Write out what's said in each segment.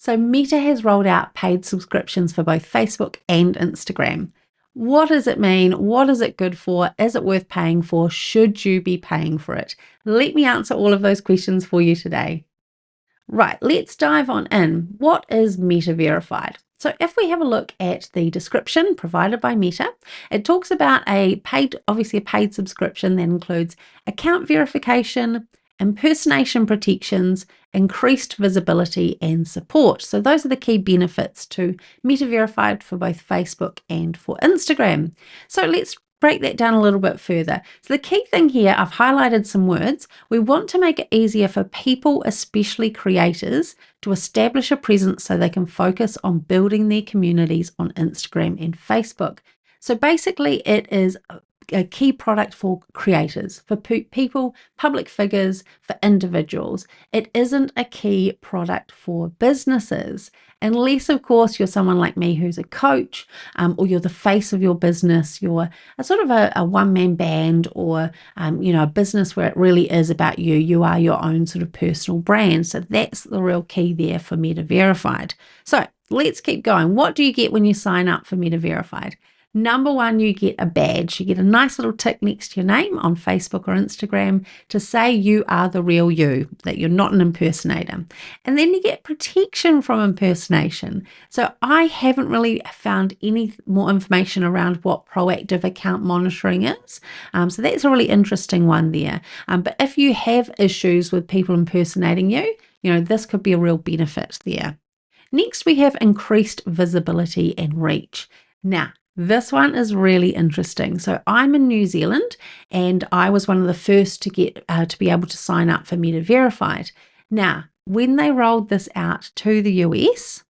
So Meta has rolled out paid subscriptions for both Facebook and Instagram. What does it mean? What is it good for? Is it worth paying for? Should you be paying for it? Let me answer all of those questions for you today. Right, let's dive on in. What is Meta Verified? So if we have a look at the description provided by Meta, it talks about obviously a paid subscription that includes account verification, impersonation protections, increased visibility, and support. So those are the key benefits to Meta Verified for both Facebook and for Instagram. So let's break that down a little bit further. So the key thing here, I've highlighted some words. We want to make it easier for people, especially creators, to establish a presence so they can focus on building their communities on Instagram and Facebook. So basically it is a key product for creators, for people, public figures, for individuals. It isn't a key product for businesses, unless, of course, you're someone like me who's a coach, or you're the face of your business, you're a sort of a one-man band, or a business where it really is about you. You are your own sort of personal brand. So that's the real key there for Meta Verified. So let's keep going. What do you get when you sign up for Meta Verified? Number one, you get a badge. You get a nice little tick next to your name on Facebook or Instagram to say you are the real you, that you're not an impersonator. And then you get protection from impersonation. So I haven't really found any more information around what proactive account monitoring is. So that's a really interesting one there. But if you have issues with people impersonating you, this could be a real benefit there. Next, we have increased visibility and reach. Now, this one is really interesting. So I'm in New Zealand and I was one of the first to get to be able to sign up for Meta Verified. Now, when they rolled this out to the US,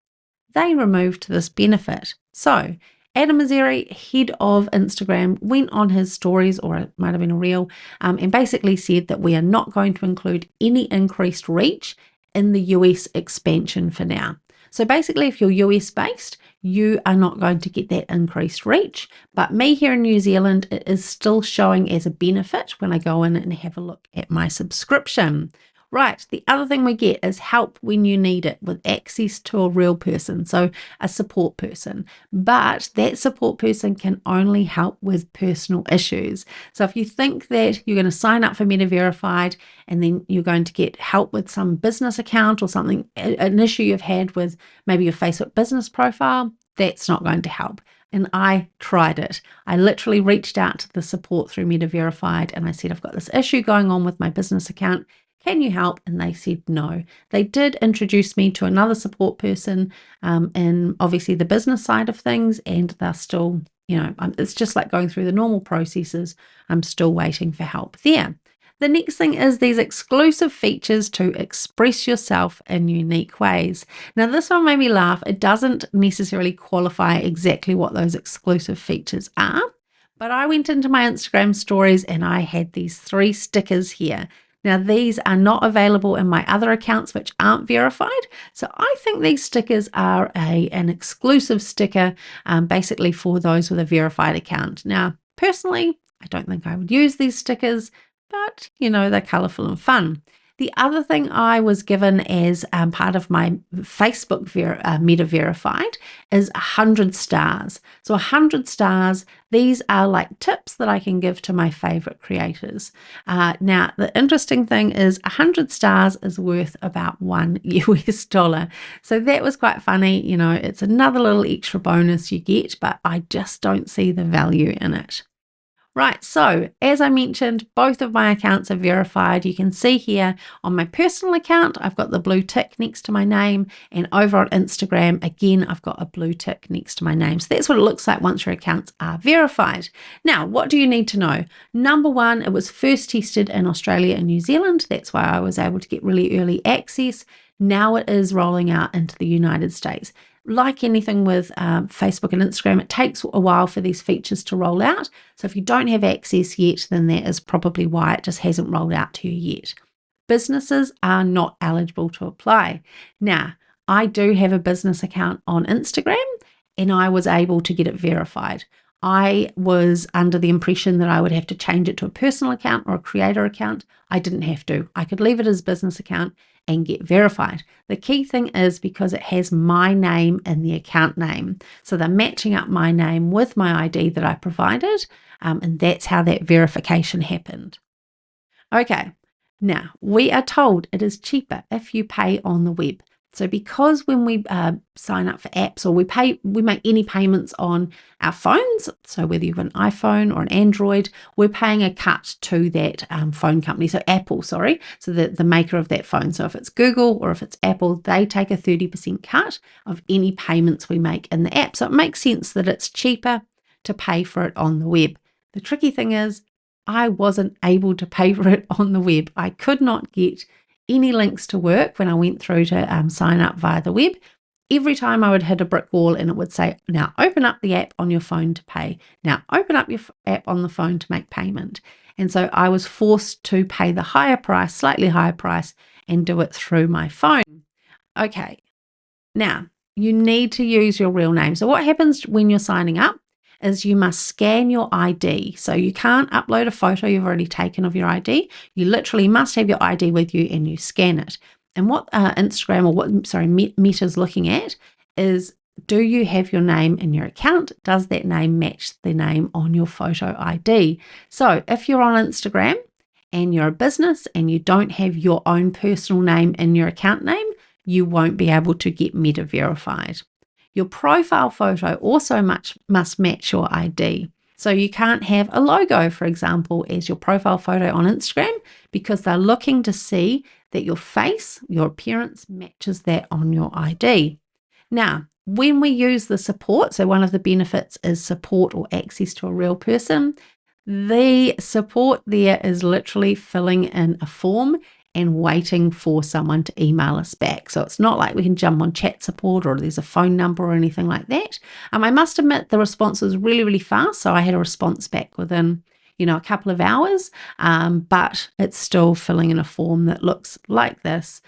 they removed this benefit. So Adam Mosseri, head of Instagram, went on his stories, or it might have been a reel, and basically said that we are not going to include any increased reach in the US expansion for now. So basically, if you're US based, you are not going to get that increased reach. But me here in New Zealand, it is still showing as a benefit when I go in and have a look at my subscription. Right, the other thing we get is help when you need it, with access to a real person, so a support person. But that support person can only help with personal issues. So if you think that you're going to sign up for Meta Verified and then you're going to get help with some business account or something, an issue you've had with maybe your Facebook business profile, that's not going to help. And I tried it. I literally reached out to the support through Meta Verified and I said, I've got this issue going on with my business account. Can you help? And they said no. They did introduce me to another support person in obviously the business side of things, and they're still, it's just like going through the normal processes. I'm still waiting for help there. The next thing is these exclusive features to express yourself in unique ways. Now, this one made me laugh. It doesn't necessarily qualify exactly what those exclusive features are, but I went into my Instagram stories and I had these 3 stickers here. Now, these are not available in my other accounts which aren't verified. So I think these stickers are an exclusive sticker basically for those with a verified account. Now, personally, I don't think I would use these stickers, but they're colourful and fun. The other thing I was given as part of my Facebook Meta Verified is 100 stars. So 100 stars, these are like tips that I can give to my favorite creators. Now, the interesting thing is 100 stars is worth about $1 US. So that was quite funny. It's another little extra bonus you get, but I just don't see the value in it. Right, so as I mentioned, both of my accounts are verified. You can see here on my personal account, I've got the blue tick next to my name, and over on Instagram, again, I've got a blue tick next to my name. So that's what it looks like once your accounts are verified. Now, what do you need to know? Number one, it was first tested in Australia and New Zealand. That's why I was able to get really early access. Now it is rolling out into the United States. Like anything with Facebook and Instagram, it takes a while for these features to roll out. So if you don't have access yet, then that is probably why it just hasn't rolled out to you yet. Businesses are not eligible to apply. Now, I do have a business account on Instagram and I was able to get it verified. I was under the impression that I would have to change it to a personal account or a creator account. I didn't have to. I could leave it as a business account and get verified. The key thing is because it has my name in the account name. So they're matching up my name with my ID that I provided, and that's how that verification happened. Okay, now we are told it is cheaper if you pay on the web. So because when we sign up for apps or we make any payments on our phones, so whether you've got an iPhone or an Android, we're paying a cut to that phone company. So Apple, sorry, so the maker of that phone. So if it's Google or if it's Apple, they take a 30% cut of any payments we make in the app. So it makes sense that it's cheaper to pay for it on the web. The tricky thing is I wasn't able to pay for it on the web. I could not get any links to work when I went through to sign up via the web. Every time I would hit a brick wall and it would say, now open up the app on your phone to pay. Now open up your app on the phone to make payment. And so I was forced to pay the higher price, slightly higher price, and do it through my phone. Okay, now you need to use your real name. So what happens when you're signing up is you must scan your ID. So you can't upload a photo you've already taken of your ID. You literally must have your ID with you and you scan it. And what Meta's looking at is, do you have your name in your account? Does that name match the name on your photo ID? So if you're on Instagram and you're a business and you don't have your own personal name in your account name, you won't be able to get Meta verified. Your profile photo also must match your ID. So you can't have a logo, for example, as your profile photo on Instagram because they're looking to see that your face, your appearance matches that on your ID. Now, when we use the support, so one of the benefits is support or access to a real person, the support there is literally filling in a form and waiting for someone to email us back. So it's not like we can jump on chat support or there's a phone number or anything like that. I must admit the response was really, really fast. So I had a response back within, a couple of hours, but it's still filling in a form that looks like this.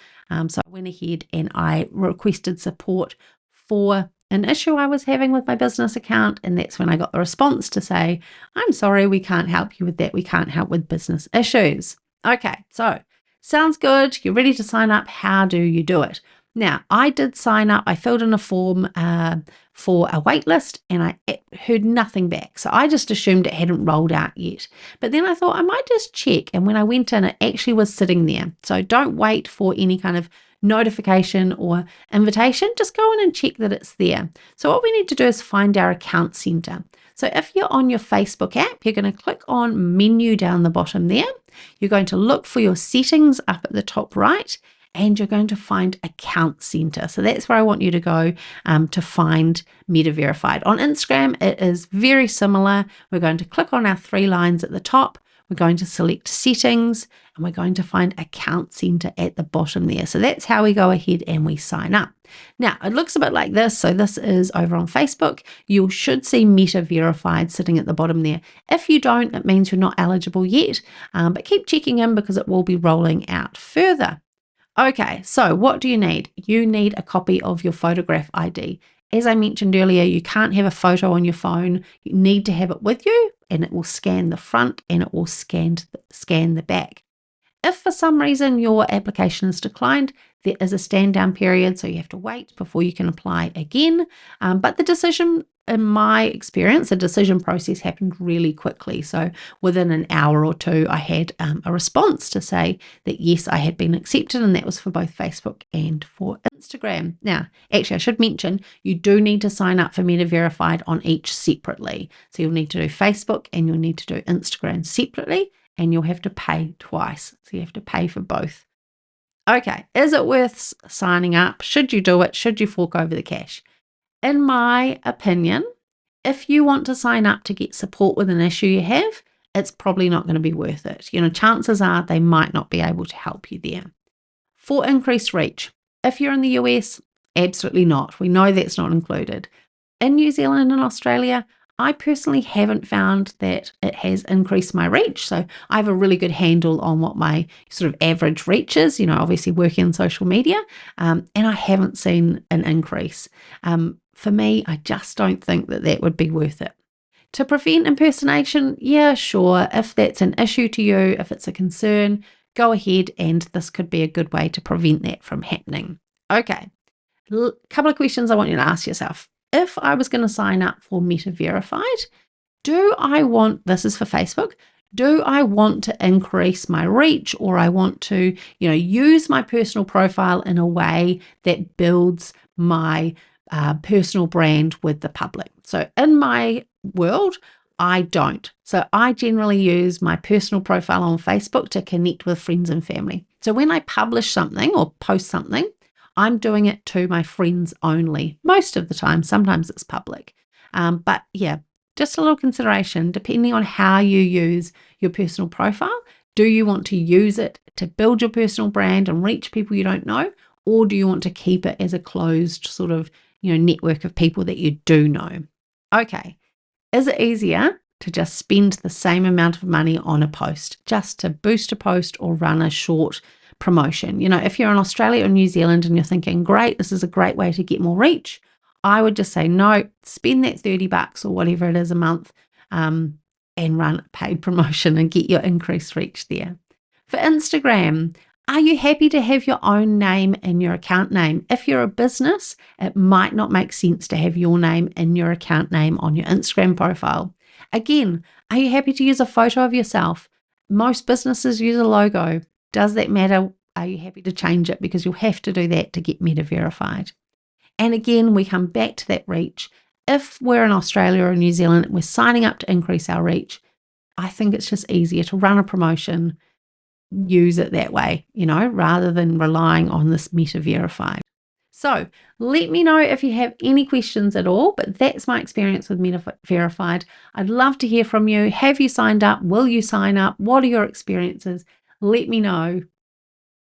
So I went ahead and I requested support for an issue I was having with my business account. And that's when I got the response to say, I'm sorry, we can't help you with that. We can't help with business issues. Okay, so sounds good. You're ready to sign up. How do you do it? Now, I did sign up. I filled in a form for a wait list and I heard nothing back. So I just assumed it hadn't rolled out yet. But then I thought I might just check. And when I went in, it actually was sitting there. So don't wait for any kind of notification or invitation. Just go in and check that it's there. So what we need to do is find our account center. So if you're on your Facebook app, you're going to click on menu down the bottom there. You're going to look for your settings up at the top right, and you're going to find Account Center. So that's where I want you to go to find Meta Verified. On Instagram, it is very similar. We're going to click on our 3 lines at the top. We're going to select Settings, and we're going to find Account Center at the bottom there. So that's how we go ahead and we sign up. Now, it looks a bit like this. So this is over on Facebook. You should see Meta Verified sitting at the bottom there. If you don't, it means you're not eligible yet, but keep checking in because it will be rolling out further. Okay, so what do you need? You need a copy of your photograph ID. As I mentioned earlier, you can't have a photo on your phone. You need to have it with you, and it will scan the front and it will scan the back. If for some reason your application is declined, there is a stand down period, so you have to wait before you can apply again. But the decision, in my experience, the decision process happened really quickly. So within an hour or two, I had a response to say that yes, I had been accepted, and that was for both Facebook and for Instagram. Now, actually, I should mention you do need to sign up for Meta Verified on each separately. So you'll need to do Facebook and you'll need to do Instagram separately, and you'll have to pay twice. So you have to pay for both. Okay, is it worth signing up? Should you do it? Should you fork over the cash? In my opinion, if you want to sign up to get support with an issue you have, it's probably not going to be worth it. Chances are they might not be able to help you there. For increased reach, if you're in the US, absolutely not. We know that's not included. In New Zealand and Australia, I personally haven't found that it has increased my reach. So I have a really good handle on what my sort of average reach is, obviously working on social media, and I haven't seen an increase. For me, I just don't think that would be worth it. To prevent impersonation, yeah, sure. If that's an issue to you, if it's a concern, go ahead, and this could be a good way to prevent that from happening. Okay, couple of questions I want you to ask yourself. If I was going to sign up for Meta Verified, do I want, this is for Facebook, do I want to increase my reach, or I want to, use my personal profile in a way that builds my personal brand with the public? So in my world, I don't. So I generally use my personal profile on Facebook to connect with friends and family. So when I publish something or post something, I'm doing it to my friends only most of the time. Sometimes it's public. But yeah, just a little consideration, depending on how you use your personal profile. Do you want to use it to build your personal brand and reach people you don't know? Or do you want to keep it as a closed sort of, network of people that you do know? Okay. Is it easier to just spend the same amount of money on a post, just to boost a post or run a short promotion? If you're in Australia or New Zealand and you're thinking, great, this is a great way to get more reach, I would just say, no, spend that $30 or whatever it is a month and run a paid promotion and get your increased reach there. For Instagram, are you happy to have your own name in your account name? If you're a business, it might not make sense to have your name in your account name on your Instagram profile. Again, are you happy to use a photo of yourself? Most businesses use a logo. Does that matter? Are you happy to change it? Because you'll have to do that to get Meta Verified. And again, we come back to that reach. If we're in Australia or New Zealand, we're signing up to increase our reach, I think it's just easier to run a promotion, use it that way, rather than relying on this Meta Verified. So let me know if you have any questions at all, but that's my experience with Meta Verified. I'd love to hear from you. Have you signed up? Will you sign up? What are your experiences? Let me know.